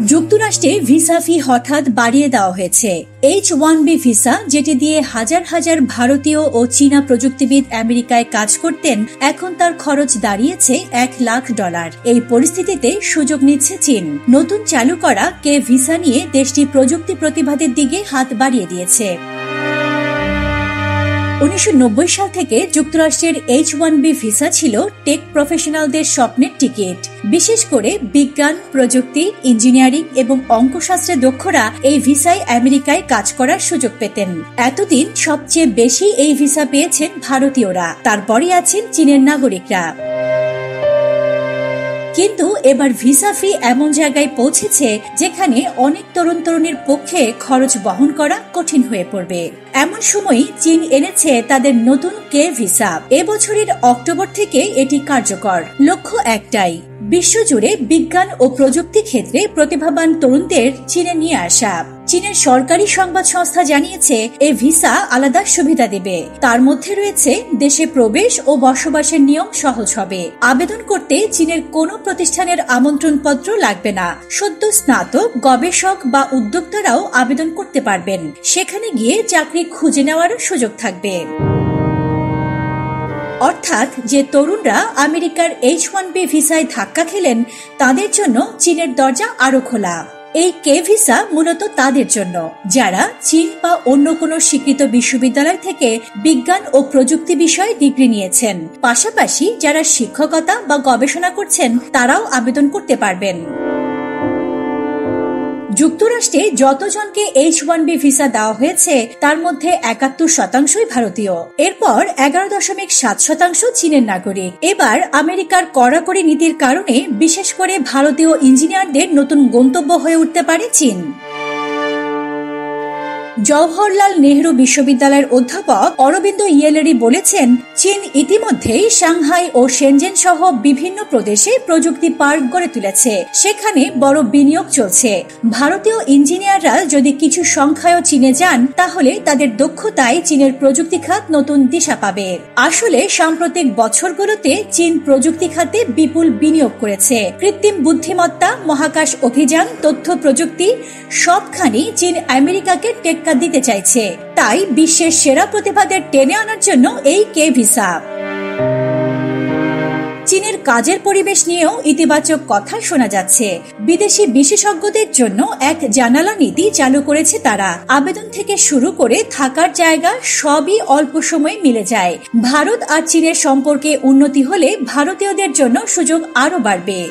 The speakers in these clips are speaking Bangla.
যুক্তরাষ্ট্রে ভিসা ফি হঠাৎ বাড়িয়ে দেওয়া হয়েছে। H-1B ভিসা, যেটি দিয়ে হাজার হাজার ভারতীয় ও চীনা প্রযুক্তিবিদ আমেরিকায় কাজ করতেন, এখন তার খরচ দাঁড়িয়েছে $1,00,000। এই পরিস্থিতিতে সুযোগ নিচ্ছে চীন। নতুন চালু করা কে ভিসা নিয়ে দেশটি প্রযুক্তি প্রতিবাদের দিকে হাত বাড়িয়ে দিয়েছে। 1990 সাল থেকে যুক্তরাষ্ট্রের H-1B ভিসা ছিল টেক প্রফেশনালদের স্বপ্নের টিকিট। বিশেষ করে বিজ্ঞান, প্রযুক্তি, ইঞ্জিনিয়ারিং এবং অঙ্কশাস্ত্রে দক্ষরা এই ভিসায় আমেরিকায় কাজ করার সুযোগ পেতেন। এতদিন সবচেয়ে বেশি এই ভিসা পেয়েছেন ভারতীয়রা, তারপরই আছেন চীনের নাগরিকরা। কিন্তু এবার ভিসা ফি এমন জায়গায় পৌঁছেছে যেখানে অনেক তরুণ তরুণীর পক্ষে খরচ বহন করা কঠিন হয়ে পড়বে। এমন সময়ই চীন এনেছে তাদের নতুন কে ভিসা। এবছরের অক্টোবর থেকে এটি কার্যকর। লক্ষ্য একটাই, বিশ্বজুড়ে বিজ্ঞান ও প্রযুক্তি ক্ষেত্রে প্রতিভাবান তরুণদের চীনে নিয়ে আসা। চীনের সরকারি সংবাদ সংস্থা জানিয়েছে, এই ভিসা আলাদা সুবিধা দেবে। তার মধ্যে রয়েছে দেশে প্রবেশ ও বসবাসের নিয়ম সহজ হবে। আবেদন করতে চীনের কোনো প্রতিষ্ঠানের আমন্ত্রণপত্র লাগবে না। সদ্য স্নাতক, গবেষক বা উদ্যোক্তারাও আবেদন করতে পারবেন। সেখানে গিয়ে চাকরি খুঁজে নেওয়ারও সুযোগ থাকবে। অর্থাৎ যে তরুণরা আমেরিকার H-1B ভিসায় ধাক্কা খেলেন, তাদের জন্য চীনের দরজা আরো খোলা। এই কে ভিসা মূলত তাদের জন্য যারা চীন বা অন্য কোনো স্বীকৃত বিশ্ববিদ্যালয় থেকে বিজ্ঞান ও প্রযুক্তি বিষয়ে ডিগ্রি নিয়েছেন। পাশাপাশি যারা শিক্ষকতা বা গবেষণা করছেন, তারাও আবেদন করতে পারবেন। যুক্তরাষ্ট্রে যতজনকে H-1B ভিসা দেওয়া হয়েছে, তার মধ্যে 71% ভারতীয়। এরপর 11.7% চীনের নাগরিক। এবার আমেরিকার কড়াকড়ি নীতির কারণে বিশেষ করে ভারতীয় ইঞ্জিনিয়ারদের নতুন গন্তব্য হয়ে উঠতে পারে চীন। জওহরলাল নেহরু বিশ্ববিদ্যালয়ের অধ্যাপক অরবিন্দ ইয়েলেরি বলেছেন, চীন ইতিমধ্যেই সাংহাই ও শেনজেন সহ বিভিন্ন প্রদেশে প্রযুক্তি পার্ক গড়ে তুলেছে। সেখানে বড় বিনিয়োগ চলছে। ভারতীয় ইঞ্জিনিয়াররা যদি কিছু সংখ্যায়ও চীনে যান, তাহলে তাদের দক্ষতায় চীনের প্রযুক্তি খাত নতুন দিশা পাবে। আসলে সাম্প্রতিক বছরগুলোতে চীন প্রযুক্তি খাতে বিপুল বিনিয়োগ করেছে। কৃত্রিম বুদ্ধিমত্তা, মহাকাশ অভিযান, তথ্য প্রযুক্তি সবখানি চীন আমেরিকাকে টেক্কা দিতে চাইছে। তাই বিশ্বের সেরা প্রতিভাদের টেনে আনার জন্য এই কে ভিসা। চীনের কাজের পরিবেশ নিয়েও ইতিবাচক কথা শোনা যাচ্ছে। বিদেশি বিশেষজ্ঞদের জন্য এক জানালা নীতি চালু করেছে তারা। আবেদন থেকে শুরু করে থাকার জায়গা সবই অল্প সময়ে মিলে যায়। ভারত আর চীনের সম্পর্কে উন্নতি হলে ভারতীয়দের জন্য সুযোগ আরো বাড়বে।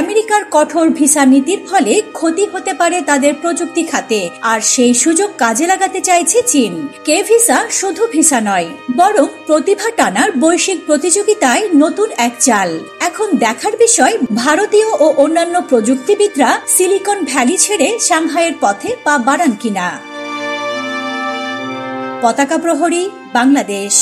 আমেরিকার কঠোর ভিসা নীতির ফলে ক্ষতি হতে পারে তাদের প্রযুক্তি খাতে, আর সেই সুযোগ কাজে লাগাতে চাইছে চীন। কে ভিসা শুধু ভিসা নয়, বরং প্রতিভা টানার বৈশ্বিক প্রতিযোগিতায় নতুন এক চাল। এখন দেখার বিষয়, ভারতীয় ও অন্যান্য প্রযুক্তিবিদরা সিলিকন ভ্যালি ছেড়ে সাংহাইয়ের পথে পা বাড়ান কিনা। পতাকা প্রহরী, বাংলাদেশ।